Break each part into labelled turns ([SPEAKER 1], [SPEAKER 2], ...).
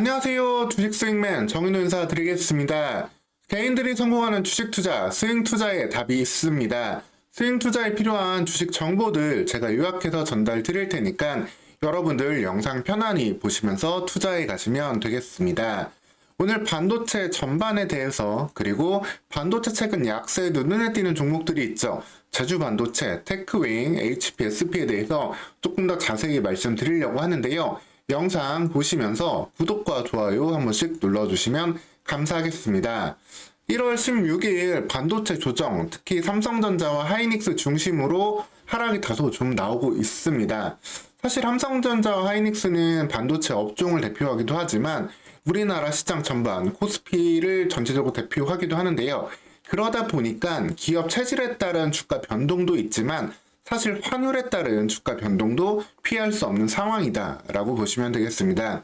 [SPEAKER 1] 안녕하세요. 주식 수익맨 정인호 인사드리겠습니다. 개인들이 성공하는 주식 투자, 스윙 투자에 답이 있습니다. 스윙 투자에 필요한 주식 정보들 제가 요약해서 전달 드릴 테니까 여러분들 영상 편안히 보시면서 투자해 가시면 되겠습니다. 오늘 반도체 전반에 대해서 그리고 반도체 최근 약세도 눈에 띄는 종목들이 있죠. 제주반도체, 테크웨잉, HPSP에 대해서 조금 더 자세히 말씀드리려고 하는데요. 영상 보시면서 구독과 좋아요 한 번씩 눌러주시면 감사하겠습니다. 1월 16일 반도체 조정, 특히 삼성전자와 하이닉스 중심으로 하락이 다소 좀 나오고 있습니다. 사실 삼성전자와 하이닉스는 반도체 업종을 대표하기도 하지만 우리나라 시장 전반 코스피를 전체적으로 대표하기도 하는데요. 그러다 보니까 기업 체질에 따른 주가 변동도 있지만 사실 환율에 따른 주가 변동도 피할 수 없는 상황이다라고 보시면 되겠습니다.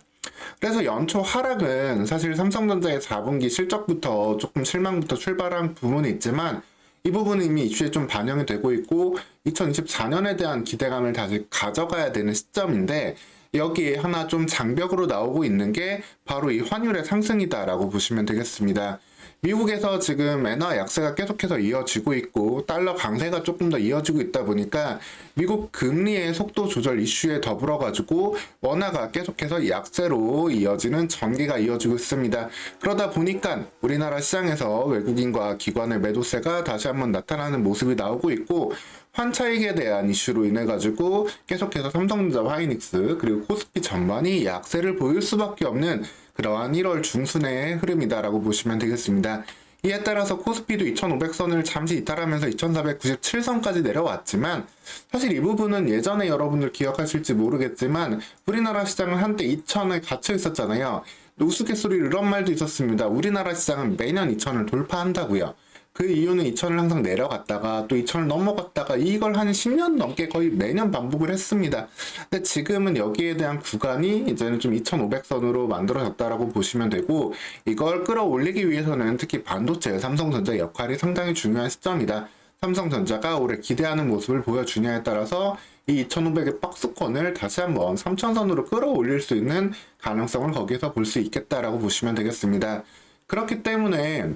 [SPEAKER 1] 그래서 연초 하락은 사실 삼성전자의 4분기 실적부터 조금 실망부터 출발한 부분이 있지만 이 부분은 이미 이슈에 좀 반영이 되고 있고 2024년에 대한 기대감을 다시 가져가야 되는 시점인데 여기에 하나 좀 장벽으로 나오고 있는 게 바로 이 환율의 상승이다라고 보시면 되겠습니다. 미국에서 지금 엔화 약세가 계속해서 이어지고 있고 달러 강세가 조금 더 이어지고 있다 보니까 미국 금리의 속도 조절 이슈에 더불어 가지고 원화가 계속해서 약세로 이어지는 전개가 이어지고 있습니다. 그러다 보니까 우리나라 시장에서 외국인과 기관의 매도세가 다시 한번 나타나는 모습이 나오고 있고 환차익에 대한 이슈로 인해 가지고 계속해서 삼성전자와 하이닉스 그리고 코스피 전반이 약세를 보일 수밖에 없는 그러한 1월 중순의 흐름이다라고 보시면 되겠습니다. 이에 따라서 코스피도 2500선을 잠시 이탈하면서 2497선까지 내려왔지만 사실 이 부분은 예전에 여러분들 기억하실지 모르겠지만 우리나라 시장은 한때 2000에 갇혀 있었잖아요. 우스갯소리로 이런 말도 있었습니다. 우리나라 시장은 매년 2000을 돌파한다고요. 그 이유는 2000을 항상 내려갔다가 또 2000을 넘어갔다가 이걸 한 10년 넘게 거의 매년 반복을 했습니다. 근데 지금은 여기에 대한 구간이 이제는 좀 2500선으로 만들어졌다라고 보시면 되고 이걸 끌어올리기 위해서는 특히 반도체, 삼성전자 역할이 상당히 중요한 시점이다. 삼성전자가 올해 기대하는 모습을 보여주냐에 따라서 이 2500의 박스권을 다시 한번 3000선으로 끌어올릴 수 있는 가능성을 거기에서 볼 수 있겠다라고 보시면 되겠습니다. 그렇기 때문에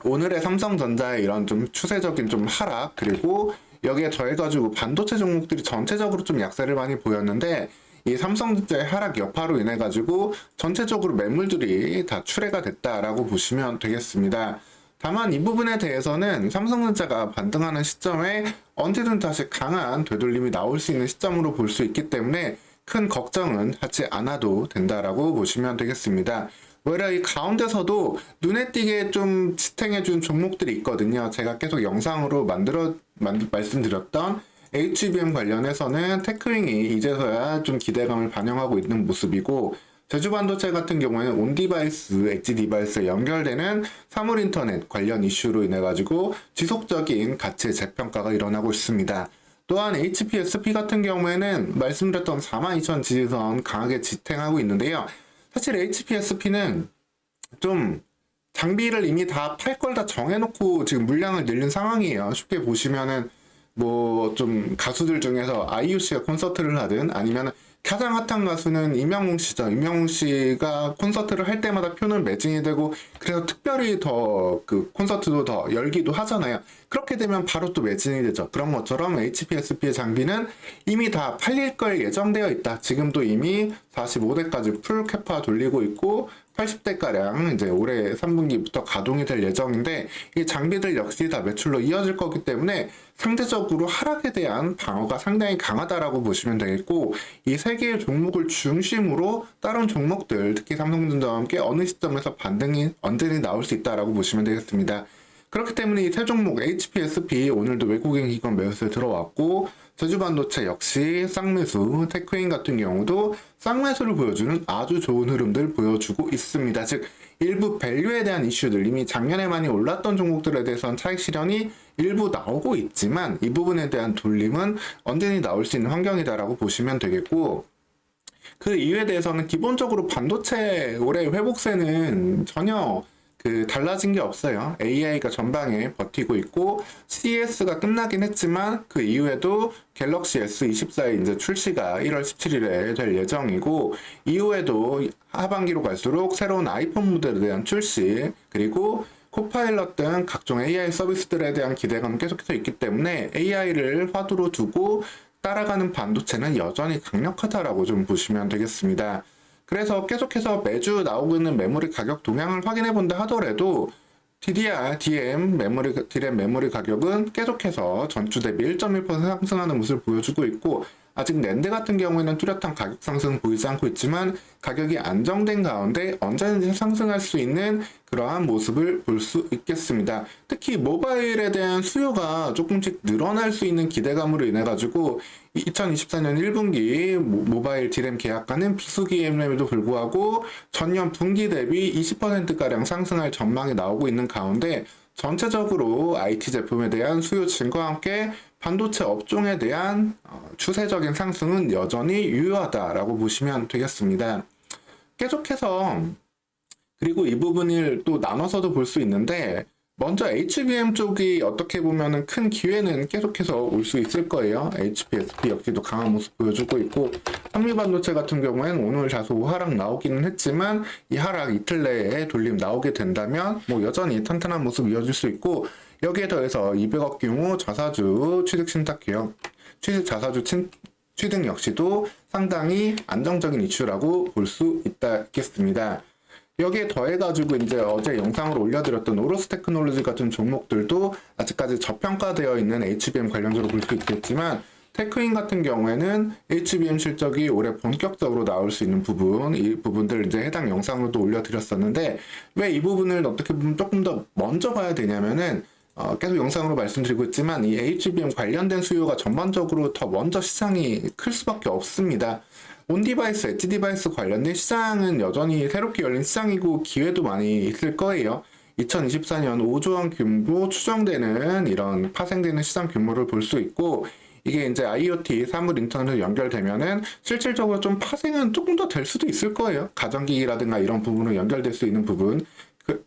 [SPEAKER 1] 오늘의 삼성전자의 이런 좀 추세적인 좀 하락 그리고 여기에 더해가지고 반도체 종목들이 전체적으로 좀 약세를 많이 보였는데 이 삼성전자의 하락 여파로 인해 가지고 전체적으로 매물들이 다 출회가 됐다라고 보시면 되겠습니다. 다만 이 부분에 대해서는 삼성전자가 반등하는 시점에 언제든 다시 강한 되돌림이 나올 수 있는 시점으로 볼 수 있기 때문에 큰 걱정은 하지 않아도 된다라고 보시면 되겠습니다. 오히려 이 가운데서도 눈에 띄게 좀 지탱해준 종목들이 있거든요. 제가 계속 영상으로 말씀드렸던 HBM 관련해서는 테크윙이 이제서야 좀 기대감을 반영하고 있는 모습이고 제주반도체 같은 경우에는 온디바이스, 엣지 디바이스에 연결되는 사물인터넷 관련 이슈로 인해 가지고 지속적인 가치 재평가가 일어나고 있습니다. 또한 HPSP 같은 경우에는 말씀드렸던 42,000 지지선 강하게 지탱하고 있는데요. 사실 HPSP는 좀 장비를 이미 다 팔 걸 다 정해놓고 지금 물량을 늘린 상황이에요. 쉽게 보시면은 뭐 좀 가수들 중에서 IUC가 콘서트를 하든 아니면 가장 핫한 가수는 임영웅 씨죠. 임영웅 씨가 콘서트를 할 때마다 표는 매진이 되고 그래서 특별히 더 그 콘서트도 더 열기도 하잖아요. 그렇게 되면 바로 또 매진이 되죠. 그런 것처럼 HPSP의 장비는 이미 다 팔릴 걸 예정되어 있다. 지금도 이미 45대까지 풀 캐파 돌리고 있고 80대가량 이제 올해 3분기부터 가동이 될 예정인데 이 장비들 역시 다 매출로 이어질 거기 때문에 상대적으로 하락에 대한 방어가 상당히 강하다라고 보시면 되겠고 이 세 개의 종목을 중심으로 다른 종목들 특히 삼성전자와 함께 어느 시점에서 반등이 언제든지 나올 수 있다라고 보시면 되겠습니다. 그렇기 때문에 이 세 종목 HPSP 오늘도 외국인 기관 매수에 들어왔고 제주반도체 역시 쌍매수, 테크인 같은 경우도 쌍매수를 보여주는 아주 좋은 흐름들 보여주고 있습니다. 즉 일부 밸류에 대한 이슈들 이미 작년에 많이 올랐던 종목들에 대해서는 차익 실현이 일부 나오고 있지만 이 부분에 대한 돌림은 언제든지 나올 수 있는 환경이다라고 보시면 되겠고 그 이유에 대해서는 기본적으로 반도체 올해 회복세는 전혀 달라진 게 없어요. AI가 전방에 버티고 있고 CES가 끝나긴 했지만 그 이후에도 갤럭시 S24의 이제 출시가 1월 17일에 될 예정이고 이후에도 하반기로 갈수록 새로운 아이폰 모델에 대한 출시 그리고 코파일럿 등 각종 AI 서비스들에 대한 기대감은 계속해서 있기 때문에 AI를 화두로 두고 따라가는 반도체는 여전히 강력하다라고 좀 보시면 되겠습니다. 그래서 계속해서 매주 나오고 있는 메모리 가격 동향을 확인해 본다 하더라도 DDR, DRAM 메모리 가격은 계속해서 전주 대비 1.1% 상승하는 모습을 보여주고 있고 아직 낸드 같은 경우에는 뚜렷한 가격 상승 보이지 않고 있지만 가격이 안정된 가운데 언제든지 상승할 수 있는 그러한 모습을 볼 수 있겠습니다. 특히 모바일에 대한 수요가 조금씩 늘어날 수 있는 기대감으로 인해 가지고 2024년 1분기 모바일 DRAM 계약가는 비수기임에도 불구하고 전년 분기 대비 20%가량 상승할 전망이 나오고 있는 가운데 전체적으로 IT 제품에 대한 수요 증가와 함께 반도체 업종에 대한 추세적인 상승은 여전히 유효하다라고 보시면 되겠습니다. 계속해서 그리고 이 부분을 또 나눠서도 볼 수 있는데 먼저 HBM 쪽이 어떻게 보면은 큰 기회는 계속해서 올 수 있을 거예요. HPSP 역시도 강한 모습 보여주고 있고 한미반도체 같은 경우에는 오늘 다소 하락 나오기는 했지만 이 하락 이틀 내에 돌림 나오게 된다면 뭐 여전히 탄탄한 모습 이어질 수 있고 여기에 더해서 200억 규모 자사주 취득 신탁 기업 자사주 취득 역시도 상당히 안정적인 이슈라고 볼 수 있겠습니다. 여기에 더해가지고 이제 어제 영상으로 올려드렸던 오로스 테크놀로지 같은 종목들도 아직까지 저평가되어 있는 HBM 관련주로 볼 수 있겠지만 테크인 같은 경우에는 HBM 실적이 올해 본격적으로 나올 수 있는 부분, 이 부분들 이제 해당 영상으로도 올려드렸었는데 왜 이 부분을 어떻게 보면 조금 더 먼저 봐야 되냐면은 계속 영상으로 말씀드리고 있지만 이 HBM 관련된 수요가 전반적으로 더 먼저 시장이 클 수밖에 없습니다. 온디바이스, 엣지 디바이스 관련된 시장은 여전히 새롭게 열린 시장이고 기회도 많이 있을 거예요. 2024년 5조 원 규모 추정되는 이런 파생되는 시장 규모를 볼 수 있고 이게 이제 IoT, 사물 인터넷으로 연결되면은 실질적으로 좀 파생은 조금 더 될 수도 있을 거예요. 가전기기라든가 이런 부분으로 연결될 수 있는 부분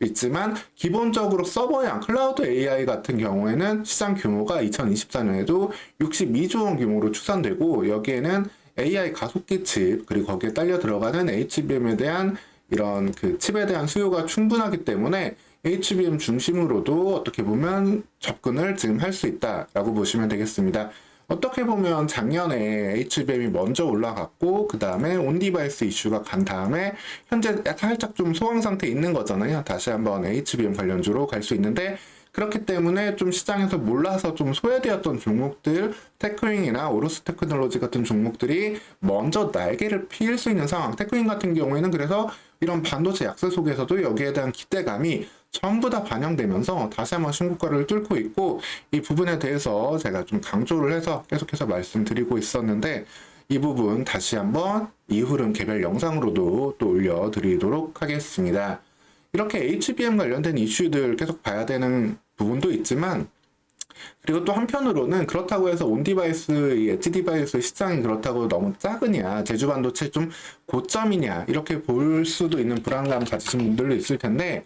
[SPEAKER 1] 있지만 기본적으로 서버형 클라우드 AI 같은 경우에는 시장 규모가 2024년에도 62조 원 규모로 추산되고 여기에는 AI 가속기 칩 그리고 거기에 딸려 들어가는 HBM에 대한 이런 칩에 대한 수요가 충분하기 때문에 HBM 중심으로도 어떻게 보면 접근을 지금 할 수 있다라고 보시면 되겠습니다. 어떻게 보면 작년에 HBM이 먼저 올라갔고 그 다음에 온디바이스 이슈가 간 다음에 현재 살짝 좀 소강 상태에 있는 거잖아요. 다시 한번 HBM 관련주로 갈 수 있는데 그렇기 때문에 좀 시장에서 몰라서 좀 소외되었던 종목들, 테크윙이나 오로스 테크놀로지 같은 종목들이 먼저 날개를 피일 수 있는 상황. 테크윙 같은 경우에는 그래서 이런 반도체 약세 속에서도 여기에 대한 기대감이 전부 다 반영되면서 다시 한번 신고가를 뚫고 있고 이 부분에 대해서 제가 좀 강조를 해서 계속해서 말씀드리고 있었는데 이 부분 다시 한번 이후름 개별 영상으로도 또 올려드리도록 하겠습니다. 이렇게 HBM 관련된 이슈들 계속 봐야 되는 부분도 있지만 그리고 또 한편으로는 그렇다고 해서 온디바이스, 엣지 디바이스 시장이 그렇다고 너무 작으냐 제주 반도체 좀 고점이냐 이렇게 볼 수도 있는 불안감 가지신 분들도 있을 텐데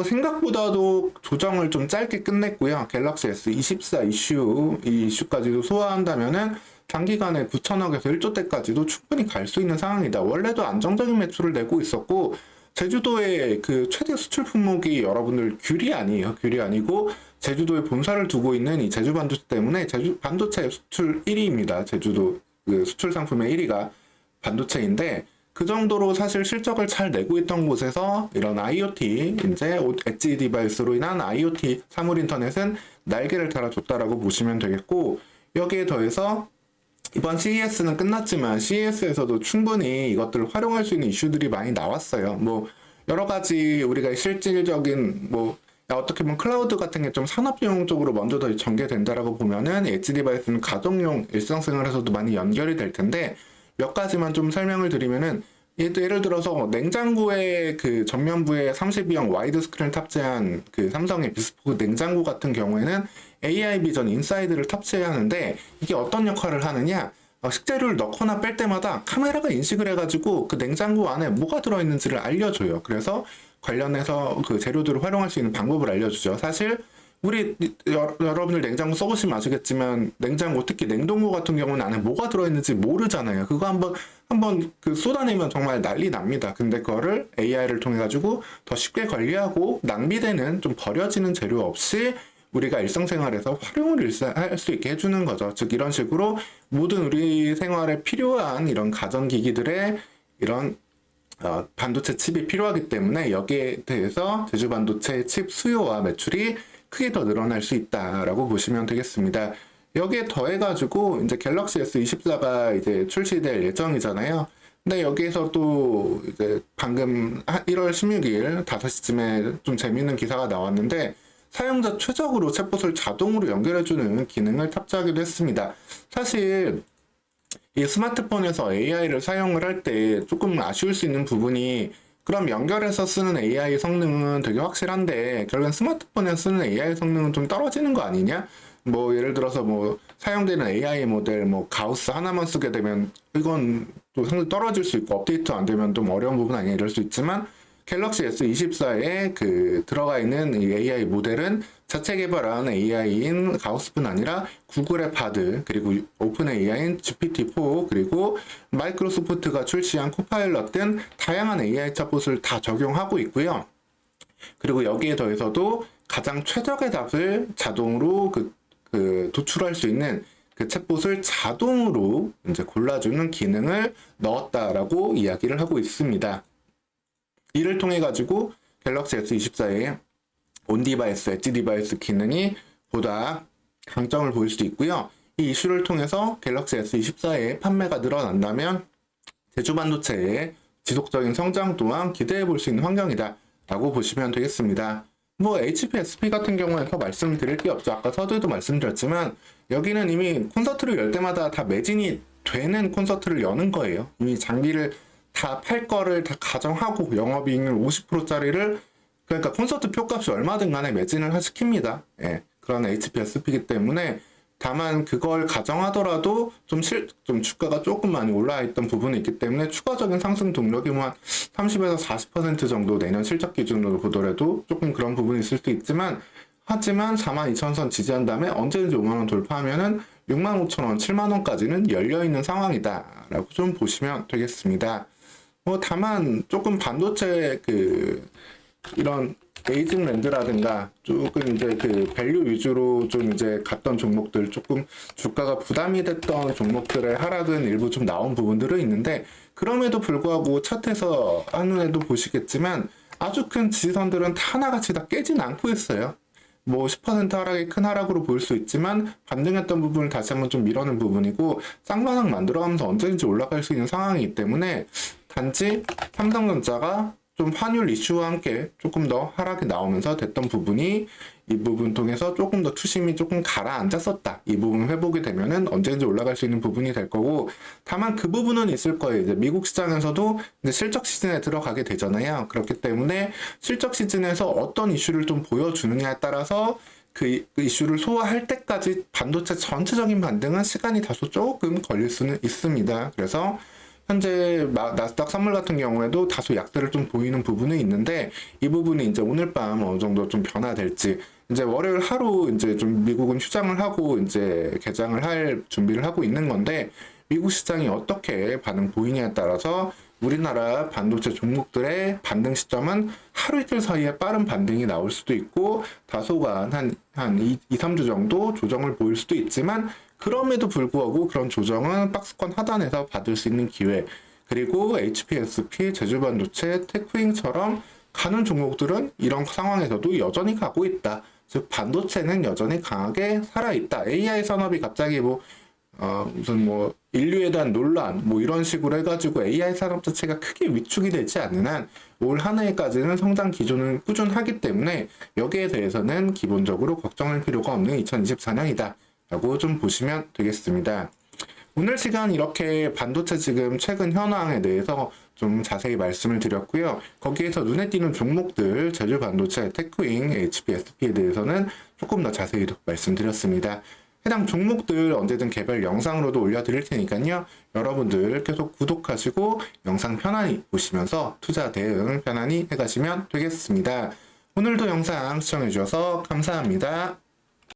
[SPEAKER 1] 생각보다도 조정을 좀 짧게 끝냈고요. 갤럭시 S24 이 이슈까지도 소화한다면은 단기간에 9천억에서 1조대까지도 충분히 갈 수 있는 상황이다. 원래도 안정적인 매출을 내고 있었고 제주도의 최대 수출 품목이 여러분들 귤이 아니에요. 귤이 아니고 제주도에 본사를 두고 있는 이 제주 반도체 때문에 제주 반도체 수출 1위입니다. 제주도 수출 상품의 1위가 반도체인데 그 정도로 사실 실적을 잘 내고 있던 곳에서 이런 IoT, 이제 엣지 디바이스로 인한 IoT 사물 인터넷은 날개를 달아줬다라고 보시면 되겠고 여기에 더해서 이번 CES는 끝났지만 CES에서도 충분히 이것들을 활용할 수 있는 이슈들이 많이 나왔어요. 뭐 여러 가지 우리가 실질적인 어떻게 보면 클라우드 같은 게 좀 산업용 쪽으로 먼저 더 전개된다라고 보면은 엣지 디바이스는 가정용 일상생활에서도 많이 연결이 될 텐데 몇 가지만 좀 설명을 드리면은 예를 들어서 냉장고의 전면부에 32형 와이드 스크린 탑재한 삼성의 비스포크 냉장고 같은 경우에는 AI 비전 인사이드를 탑재해야 하는데 이게 어떤 역할을 하느냐 식재료를 넣거나 뺄 때마다 카메라가 인식을 해가지고 그 냉장고 안에 뭐가 들어있는지를 알려줘요. 그래서 관련해서 그 재료들을 활용할 수 있는 방법을 알려주죠. 사실 우리 여러분들 냉장고 써보시면 아시겠지만 냉장고 특히 냉동고 같은 경우는 안에 뭐가 들어있는지 모르잖아요. 그거 한번 그 쏟아내면 정말 난리 납니다. 근데 그거를 AI를 통해 가지고 더 쉽게 관리하고 낭비되는 좀 버려지는 재료 없이 우리가 일상생활에서 활용을 할 수 있게 해주는 거죠. 즉 이런 식으로 모든 우리 생활에 필요한 이런 가전기기들의 이런 반도체 칩이 필요하기 때문에 여기에 대해서 제주반도체 칩 수요와 매출이 크게 더 늘어날 수 있다라고 보시면 되겠습니다. 여기에 더해가지고 이제 갤럭시 S24가 이제 출시될 예정이잖아요. 근데 여기에서 또 이제 방금 1월 16일 5시쯤에 좀 재밌는 기사가 나왔는데 사용자 최적으로 챗봇을 자동으로 연결해주는 기능을 탑재하기도 했습니다. 사실 이 스마트폰에서 AI를 사용을 할 때 조금 아쉬울 수 있는 부분이 그럼 연결해서 쓰는 AI 성능은 되게 확실한데 결국엔 스마트폰에서 쓰는 AI 성능은 좀 떨어지는 거 아니냐? 뭐 예를 들어서 뭐 사용되는 AI 모델 뭐 가우스 하나만 쓰게 되면 이건 또 상당히 떨어질 수 있고 업데이트 안 되면 좀 어려운 부분 아니냐 이럴 수 있지만 갤럭시 S24에 그 들어가 있는 이 AI 모델은 자체 개발한 AI인 가우스뿐 아니라 구글의 바드 그리고 오픈 AI인 GPT-4 그리고 마이크로소프트가 출시한 코파일럿 등 다양한 AI 챗봇을 다 적용하고 있고요. 그리고 여기에 더해서도 가장 최적의 답을 자동으로 도출할 수 있는 그 챗봇을 자동으로 이제 골라주는 기능을 넣었다라고 이야기를 하고 있습니다. 이를 통해 가지고 갤럭시 S24의 온디바이스, 엣지 디바이스 기능이 보다 강점을 보일 수도 있고요. 이 이슈를 통해서 갤럭시 S24의 판매가 늘어난다면 제주반도체의 지속적인 성장 또한 기대해 볼 수 있는 환경이다 라고 보시면 되겠습니다. 뭐 HP, SP 같은 경우에 더 말씀드릴 게 없죠. 아까 서두에도 말씀드렸지만 여기는 이미 콘서트를 열 때마다 다 매진이 되는 콘서트를 여는 거예요. 이미 장비를 다 팔 거를 다 가정하고 영업이익률 50%짜리를 그러니까 콘서트 표값이 얼마든 간에 매진을 시킵니다. 예, 그런 HP, SP이기 때문에 다만 그걸 가정하더라도 좀 주가가 조금 많이 올라와 있던 부분이 있기 때문에 추가적인 상승 동력이 뭐 한 30에서 40% 정도 내년 실적 기준으로 보더라도 조금 그런 부분이 있을 수 있지만 하지만 42,000선 지지한 다음에 언제든지 5만원 돌파하면은 65,000원, 7만원까지는 열려있는 상황이다 라고 좀 보시면 되겠습니다. 뭐 다만 조금 반도체 이런 에이징랜드라든가 조금 이제 밸류 위주로 좀 이제 갔던 종목들 조금 주가가 부담이 됐던 종목들의 하락은 일부 좀 나온 부분들은 있는데 그럼에도 불구하고 차트에서 한눈에도 보시겠지만 아주 큰 지지선들은 하나같이 다 깨진 않고 있어요. 뭐 10% 하락이 큰 하락으로 보일 수 있지만 반등했던 부분을 다시 한번 좀 밀어낸 부분이고 쌍방향 만들어가면서 언제든지 올라갈 수 있는 상황이기 때문에 단지 삼성전자가 좀 환율 이슈와 함께 조금 더 하락이 나오면서 됐던 부분이 이 부분 통해서 조금 더 투심이 조금 가라앉았었다. 이 부분 회복이 되면은 언제든지 올라갈 수 있는 부분이 될 거고 다만 그 부분은 있을 거예요. 이제 미국 시장에서도 이제 실적 시즌에 들어가게 되잖아요. 그렇기 때문에 실적 시즌에서 어떤 이슈를 좀 보여주느냐에 따라서 그 이슈를 소화할 때까지 반도체 전체적인 반등은 시간이 다소 조금 걸릴 수는 있습니다. 그래서 현재 나스닥 선물 같은 경우에도 다소 약세를 좀 보이는 부분은 있는데 이 부분이 이제 오늘 밤 어느 정도 좀 변화될지 이제 월요일 하루 이제 좀 미국은 휴장을 하고 이제 개장을 할 준비를 하고 있는 건데 미국 시장이 어떻게 반응 보이냐에 따라서 우리나라 반도체 종목들의 반등 시점은 하루 이틀 사이에 빠른 반등이 나올 수도 있고 다소간 한 2, 3주 정도 조정을 보일 수도 있지만 그럼에도 불구하고 그런 조정은 박스권 하단에서 받을 수 있는 기회 그리고 HPSP, 제주반도체, 테크윙처럼 가는 종목들은 이런 상황에서도 여전히 가고 있다. 즉 반도체는 여전히 강하게 살아있다. AI 산업이 갑자기 무슨 인류에 대한 논란 이런 식으로 해가지고 AI 산업 자체가 크게 위축이 되지 않는 한 올 한 해까지는 성장 기조는 꾸준하기 때문에 여기에 대해서는 기본적으로 걱정할 필요가 없는 2024년이다 라고 좀 보시면 되겠습니다. 오늘 시간 이렇게 반도체 지금 최근 현황에 대해서 좀 자세히 말씀을 드렸고요. 거기에서 눈에 띄는 종목들, 제주반도체, 테크윙, HPSP에 대해서는 조금 더 자세히 말씀드렸습니다. 해당 종목들 언제든 개별 영상으로도 올려드릴 테니까요. 여러분들 계속 구독하시고 영상 편안히 보시면서 투자 대응 편안히 해가시면 되겠습니다. 오늘도 영상 시청해주셔서 감사합니다.